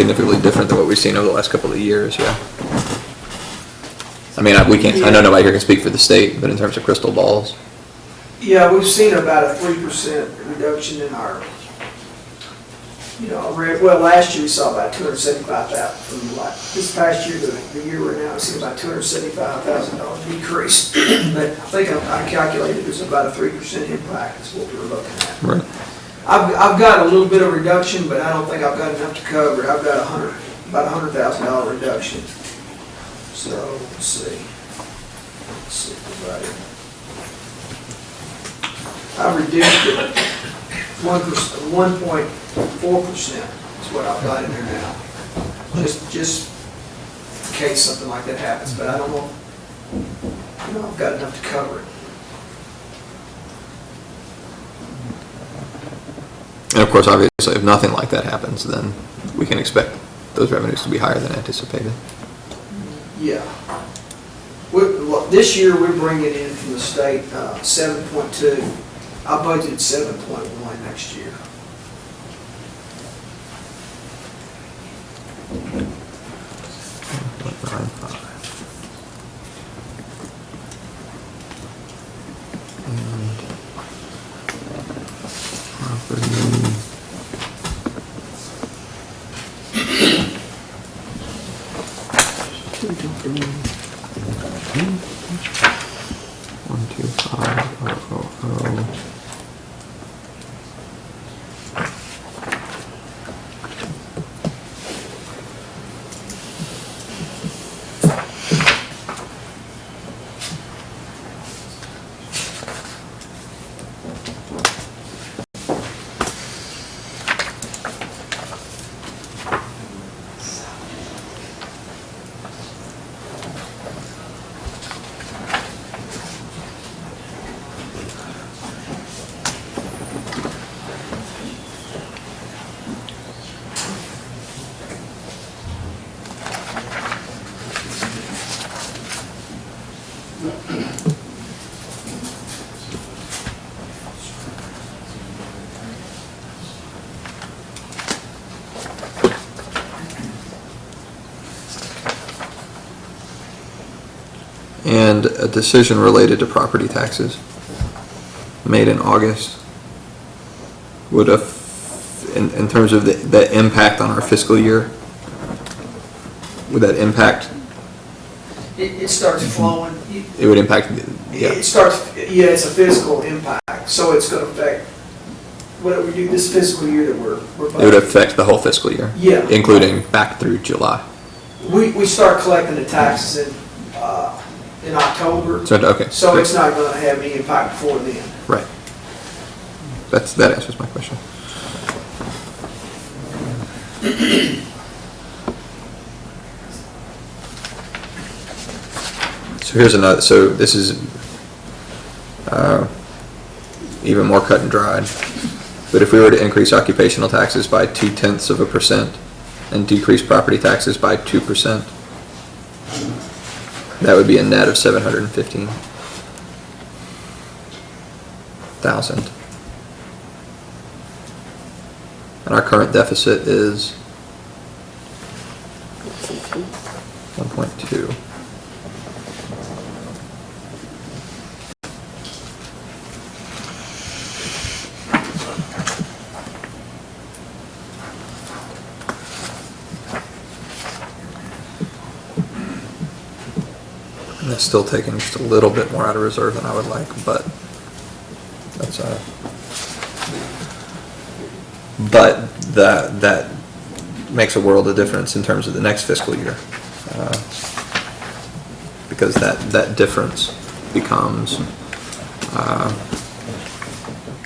significantly different than what we've seen over the last couple of years, yeah. I mean, we can't, I know nobody here can speak for the state, but in terms of crystal balls. Yeah, we've seen about a 3% reduction in our, well, last year we saw about 275,000 from like, this past year, the year we're now, we see about $275,000 decrease. But I think I calculated there's about a 3% impact is what we were looking at. Right. I've got a little bit of reduction, but I don't think I've got enough to cover it. I've got about $100,000 reduction. So, let's see. I reduced it 1.4% is what I've got in there now. Just in case something like that happens, but I don't know. I've got enough to cover it. And of course, obviously, if nothing like that happens, then we can expect those revenues to be higher than anticipated. Yeah. Well, this year we're bringing in from the state 7.2. I budgeted 7.1 next year. And a decision related to property taxes made in August would have, in terms of the impact on our fiscal year, would that impact? It starts flowing. It would impact, yeah. It starts, yeah, it's a fiscal impact, so it's going to affect what we do this fiscal year that we're budgeting. It would affect the whole fiscal year? Yeah. Including back through July? We start collecting the taxes in October. So, okay. So it's not going to have any impact before then. Right. That answers my question. So here's another, so this is even more cut and dried. But if we were to increase occupational taxes by 0.2% and decrease property taxes by 2%, that would be a net of $715,000. And our current deficit is 1.2. And that's still taking just a little bit more out of reserve than I would like, but that's but that makes a world of difference in terms of the next fiscal year, because that difference becomes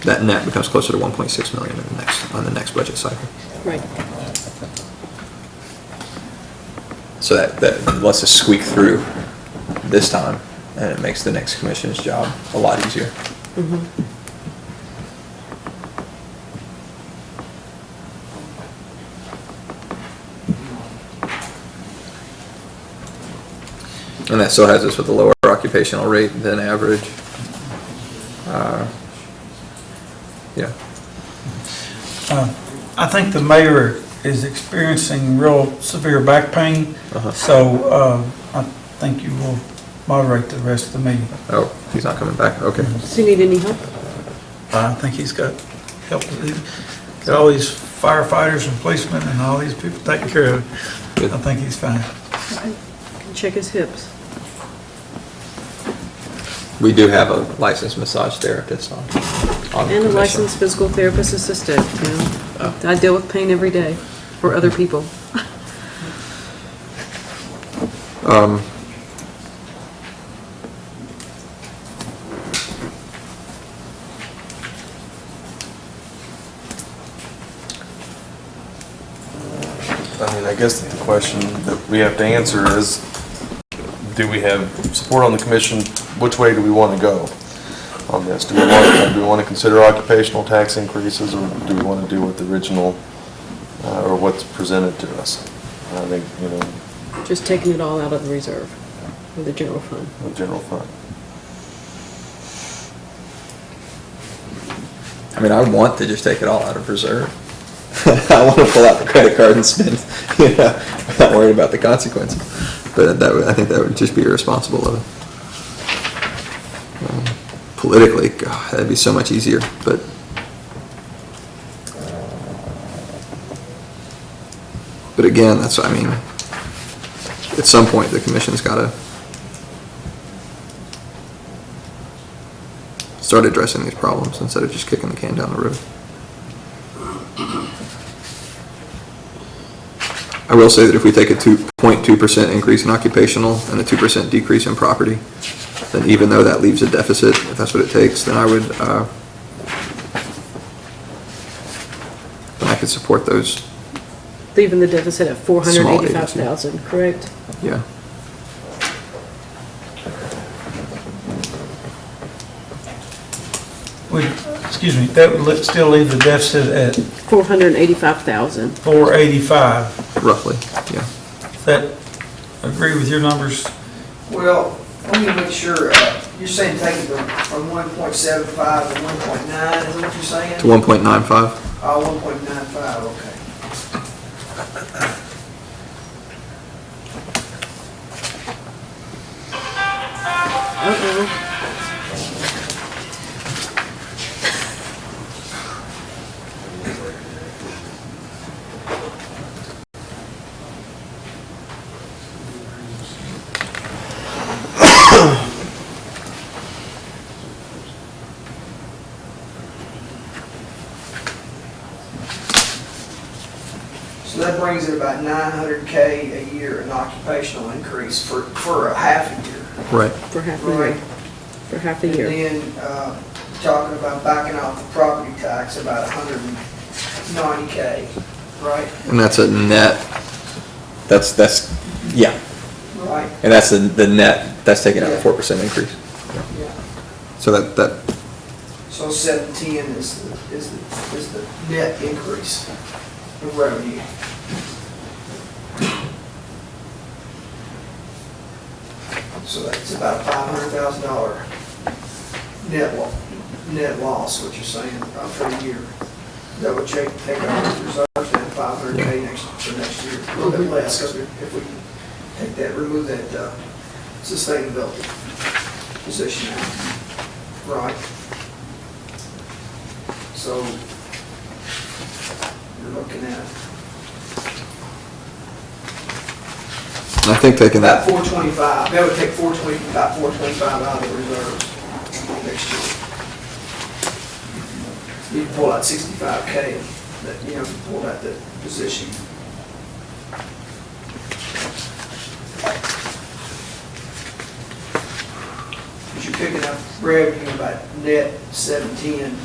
that net becomes closer to 1.6 million on the next budget cycle. Right. So that lets us squeak through this time, and it makes the next commission's job a lot easier. Mm-hmm. And that still has us with a lower occupational rate than average. Yeah. I think the mayor is experiencing real severe back pain. So I think you will moderate the rest of the meeting. Oh, he's not coming back, okay. Does he need any help? I think he's got help. He's got all these firefighters and policemen and all these people taking care of him. Good. I think he's fine. Can check his hips. We do have a licensed massage therapist on the And a commission. licensed physical therapist assistant, you know. I deal with pain every day for other people. I mean, I guess the question that we have to answer is, do we have support on the commission? Which way do we want to go on this? Do we want to consider occupational tax increases, or do we want to do what the original, or what's presented to us? I think, you know, Just taking it all out of the reserve, or the general fund. the general fund. I mean, I want to just take it all out of reserve. I want to pull out the credit card and spend, you know, not worried about the consequences. But I think that would just be irresponsible of it. Politically, God, that'd be so much easier, but again, that's, I mean, at some point, the commission's gotta start addressing these problems instead of just kicking the can down the road. I will say that if we take a 2.2% increase in occupational and a 2% decrease in property, then even though that leaves a deficit, if that's what it takes, then then I could support those. Leaving the deficit at 485,000, correct? Yeah. Excuse me, that would still leave the deficit at 485,000. 485. Roughly, yeah. Does that agree with your numbers? Well, let me make sure, you're saying take it from 1.75 to 1.9, is that what you're saying? To 1.95. Oh, 1.95, okay. Uh-oh. So that brings it about 900K a year in occupational increase for a half a year. Right. For half a Right. year. For half a And year. then, talking about backing off the property tax, about 190K, right? And that's a net, that's, yeah. Right, And that's the net, that's taking out a Yeah. 4% increase. yeah. So that, So 710 is the net increase of revenue. So that's about a $500,000 net loss, what you're saying, for the year. That would take our reserves down 500K for next year, a little bit less, because if we take that, remove that sustainability position out. Right. So you're looking at I think taking about that, 425. That would take about 425 out of the reserves next year. You can pull out 65K, that, you know, pull out the position. But you're picking up revenue about net 710, and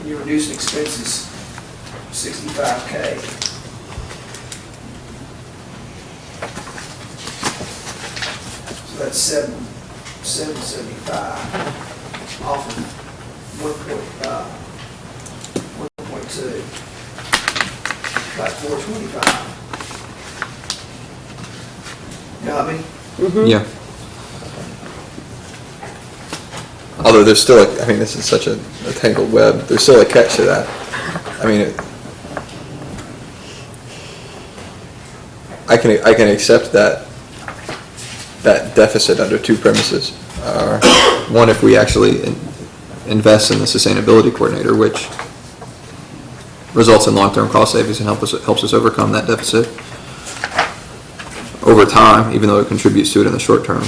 you're reducing expenses 65K. So that's 775 off of 1.2, about 425. Got me? yeah. Although there's still, I mean, this is such a tangled web, there's still a catch to that. I mean, I can accept that deficit under two premises. One, if we actually invest in the sustainability coordinator, which results in long-term cost savings and helps us overcome that deficit over time, even though it contributes to it in the short term.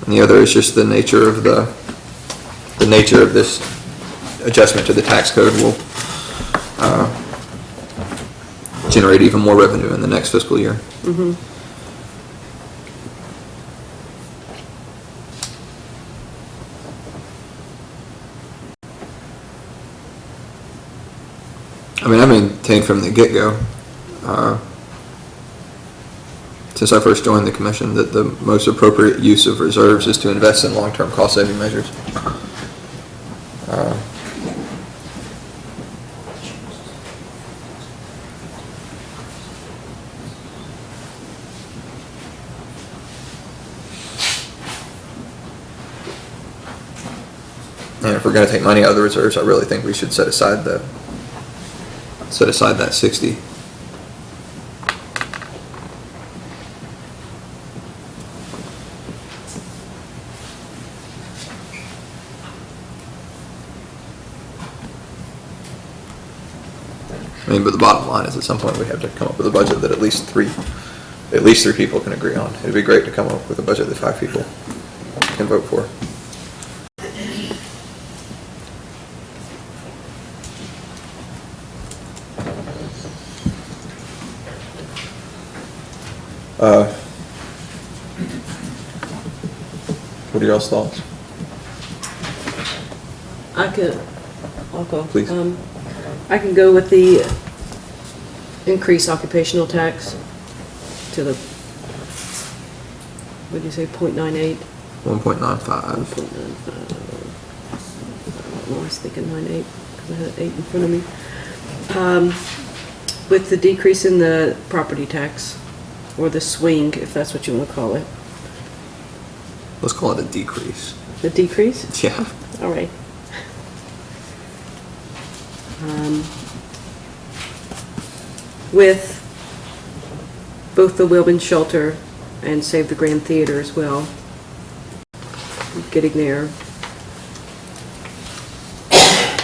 And the other is just the nature of this adjustment to the tax code will generate even more revenue in the next fiscal year. I mean, I maintained from the get-go, since I first joined the commission, that the most appropriate use of reserves is to invest in long-term cost-saving measures. And if we're going to take money out of the reserves, I really think we should set aside that 60. I mean, but the bottom line is at some point we have to come up with a budget that at least three people can agree on. It'd be great to come up with a budget that 5 people can vote for. What are y'all's thoughts? I'll go. Please. I can go with the increase occupational tax to the, what did you say, 0.98? 1.95. 1.95. I was thinking 98 because I had 8 in front of me. With the decrease in the property tax, or the swing, if that's what you want to call it. Let's call it a decrease. The decrease? Yeah. All right. With both the Wilbin Shelter and Save the Grand Theater as well, getting their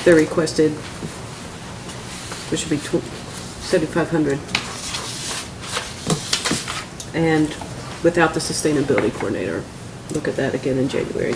requested, which should be $7,500, and without the sustainability coordinator. Look at that again in January.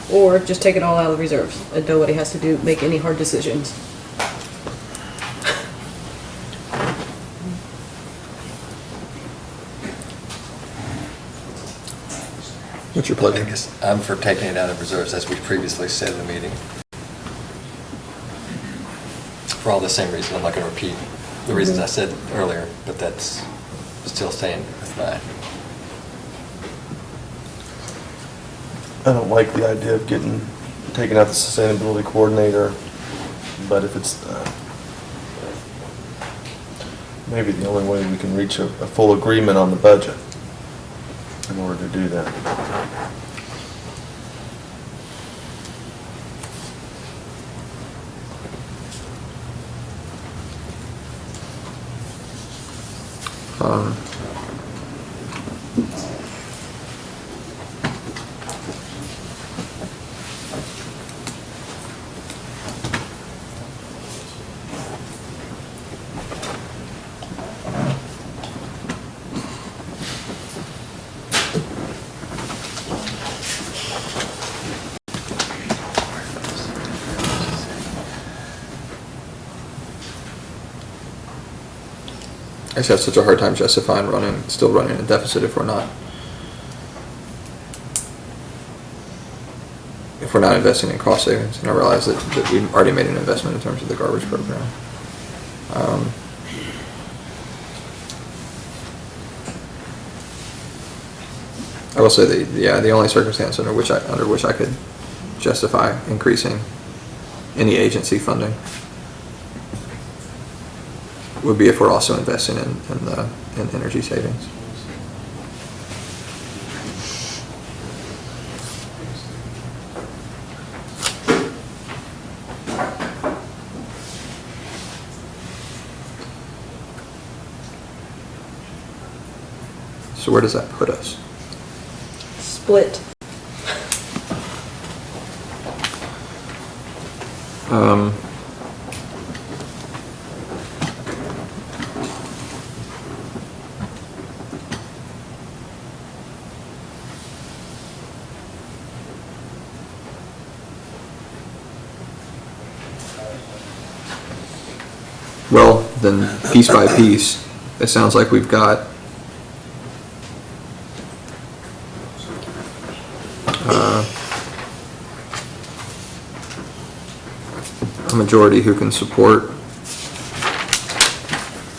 Or just take it all out of the reserves and nobody has to make any hard decisions. What's your pleasure? I guess I'm for taking it out of reserves, as we previously said in the meeting. For all the same reasons, I'm not going to repeat the reasons I said earlier, but that's still staying with that. I don't like the idea of taking out the sustainability coordinator, but if it's maybe the only way we can reach a full agreement on the budget in order to do that. I just have such a hard time justifying still running a deficit if we're not investing in cost savings. And I realize that we've already made an investment in terms of the garbage program. I will say the only circumstance under which I could justify increasing any agency funding would be if we're also investing in energy savings. So where does that put us? Split. Well, then piece by piece, it sounds like we've got a majority who can support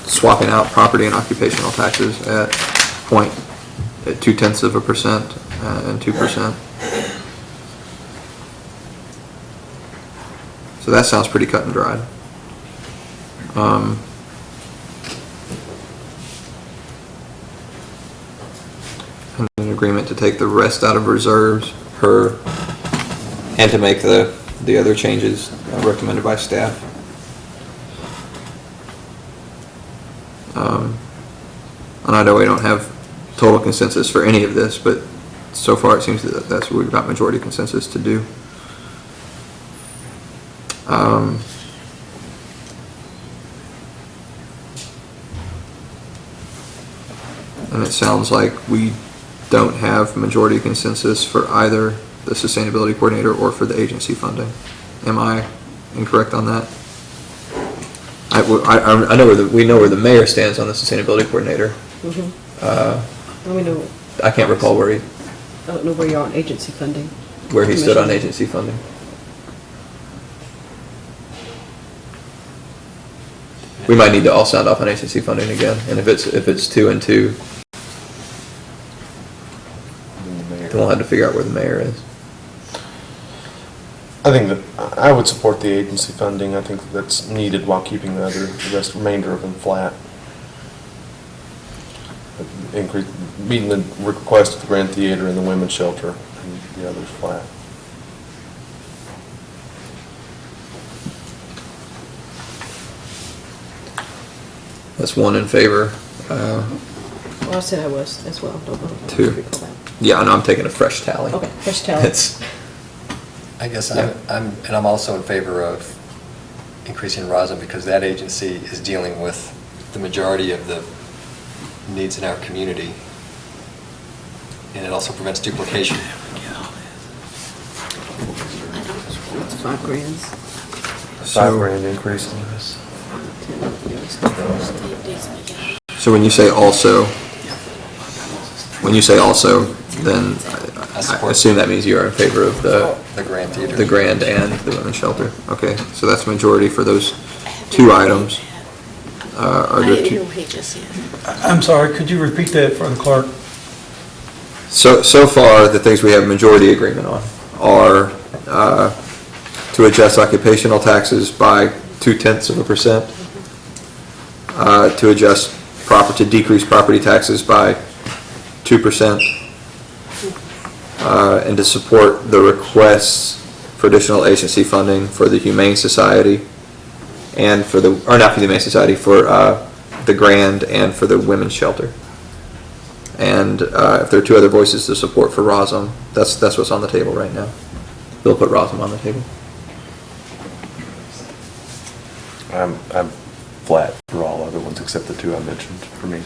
swapping out property and occupational taxes at 0.2% and 2%. So that sounds pretty cut and dried. And an agreement to take the rest out of reserves and to make the other changes recommended by staff. And I know we don't have total consensus for any of this, but so far it seems that that's what we've got majority consensus to do. And it sounds like we don't have majority consensus for either the sustainability coordinator or for the agency funding. Am I incorrect on that? I know we know where the mayor stands on the sustainability coordinator. Let me know. I can't recall where I don't know where you are on agency funding. he stood on Commission. agency funding. We might need to all sound off on agency funding again, and if it's 2 and 2, then we'll have to figure out where the mayor is. I think that I would support the agency funding. I think that's needed while keeping the remainder of them flat. Increase, meeting the request of the Grand Theater and the Women's Shelter, and the others flat. That's 1 in favor. Well, I said I was as well. Don't know. 2. Recall that. Yeah, I know, I'm taking a fresh tally. Okay, fresh tally. It's, I guess Yeah. I'm also in favor of increasing ROSM because that agency is dealing with the majority of the needs in our community. And it also prevents duplication. It's $5,000. $5 grand increase in this. so when you say also, then I support- assume that means you are in favor of The Grand Theater. the Grand and the Women's Shelter. Okay, so that's majority for those 2 items. Are I there didn't hear two? what he just said. I'm sorry, could you repeat that for the clerk? So far, the things we have majority agreement on are to adjust occupational taxes by 0.2%, to adjust to decrease property taxes by 2%, and to support the requests for additional agency funding for the Humane Society and for the Humane Society, for the Grand and for the Women's Shelter. And if there are 2 other voices to support for ROSM, that's what's on the table right now. Bill put ROSM on the table. I'm flat for all other ones except the 2 I mentioned for me.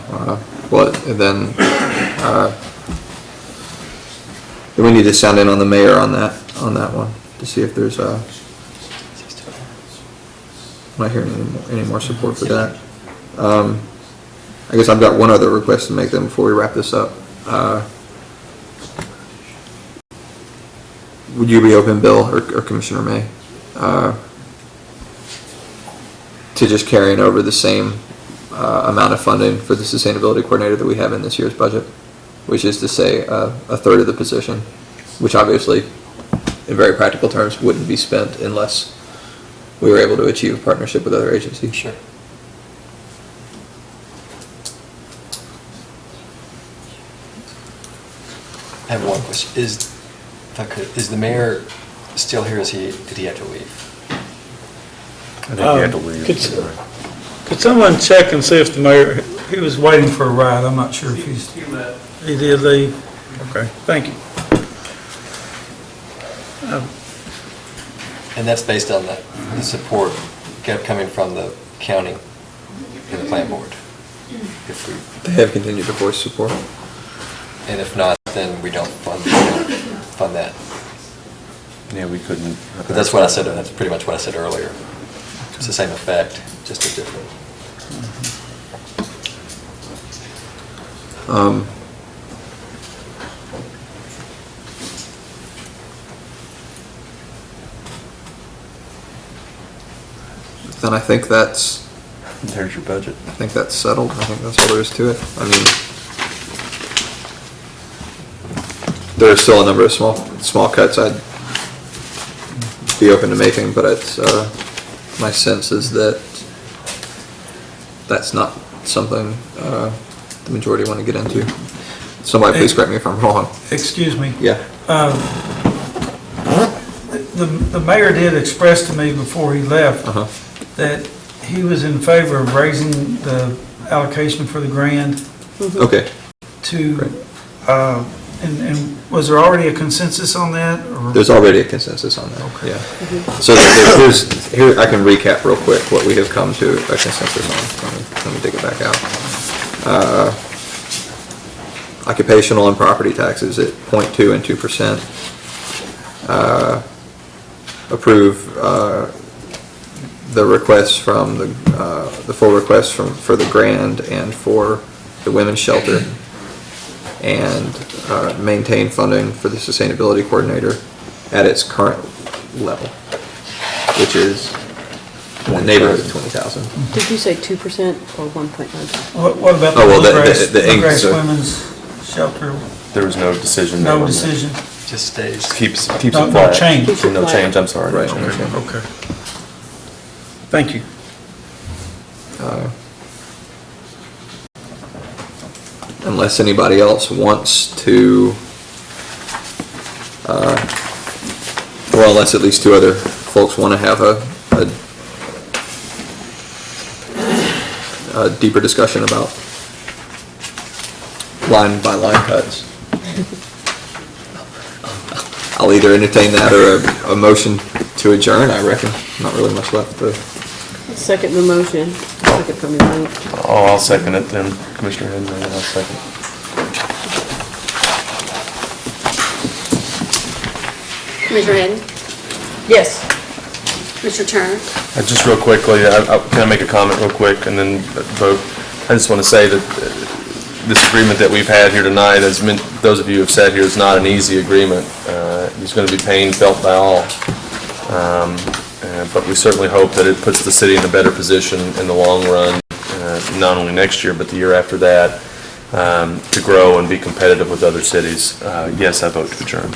Well, and then, do we need to sound in on the mayor on that one, to see if there's, am I hearing any more support for that? I guess I've got one other request to make then before we wrap this up. Would you be open, Bill or Commissioner May, to just carrying over the same amount of funding for the sustainability coordinator that we have in this year's budget, which is to say a third of the position, which obviously, in very practical terms, wouldn't be spent unless we were able to achieve a partnership with other agencies. Sure. I have one question. If I could, is the mayor still here? Did he have to leave? I think you had to leave. Could someone check and see if the mayor, he was waiting for a ride, I'm not sure if he did leave? Okay, thank you. And that's based on the support coming from the county and the plan board. If we, They have continued to voice support. and if not, then we don't fund that. Yeah, we couldn't. But that's what I said, that's pretty much what I said earlier. It's the same effect, just a different. Then I think that's There's your budget. settled. I think that's all there is to it. I mean, there are still a number of small cuts I'd be open to making, but it's, my sense is that that's not something, the majority want to get into. Somebody please correct me if I'm wrong. Excuse me. Yeah. The mayor did express to me before he left Uh-huh. that he was in favor of raising the allocation for the grand Okay. to, Great. and was there already a consensus on that? Or- There's already a consensus on that, Okay. yeah. So here, I can recap real quick what we have come to a consensus on. Let me dig it back out. Occupational and property taxes at 0.2 and 2%. Approve the requests from the full request for the grand and for the women's shelter, and maintain funding for the sustainability coordinator at its current level, which is in the neighborhood of 20,000. Did you say 2% or 1.9? What about the Oh, well, Bluegrass the ink, Bluegrass so- Women's Shelter? There was no decision. made No on that. decision? Just stays. Keeps No- it no flat. change. Keeps it No flat. change, I'm sorry. Right. No change. Okay. Thank you. Unless anybody else wants to, well, unless at least two other folks want to have a deeper discussion about line by line cuts. I'll either entertain that or a motion to adjourn, I reckon. Not really much left to. Second the motion. Second from your vote. Oh, I'll second it then, Commissioner Henry, I'll second. Commissioner Hadden? Yes. Commissioner Turner? Just real quickly, can I make a comment real quick and then vote? I just want to say that this agreement that we've had here tonight, as those of you who have sat here, is not an easy agreement. There's going to be pain felt by all. But we certainly hope that it puts the city in a better position in the long run, not only next year, but the year after that, to grow and be competitive with other cities. Yes, I vote to adjourn.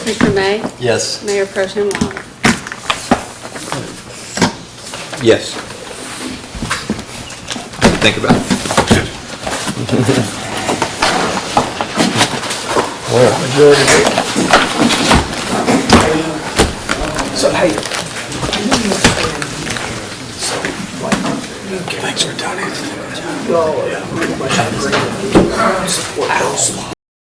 Commissioner May? Yes. Mayor Pro Tem Walker? Yes. Think about it. Majority vote.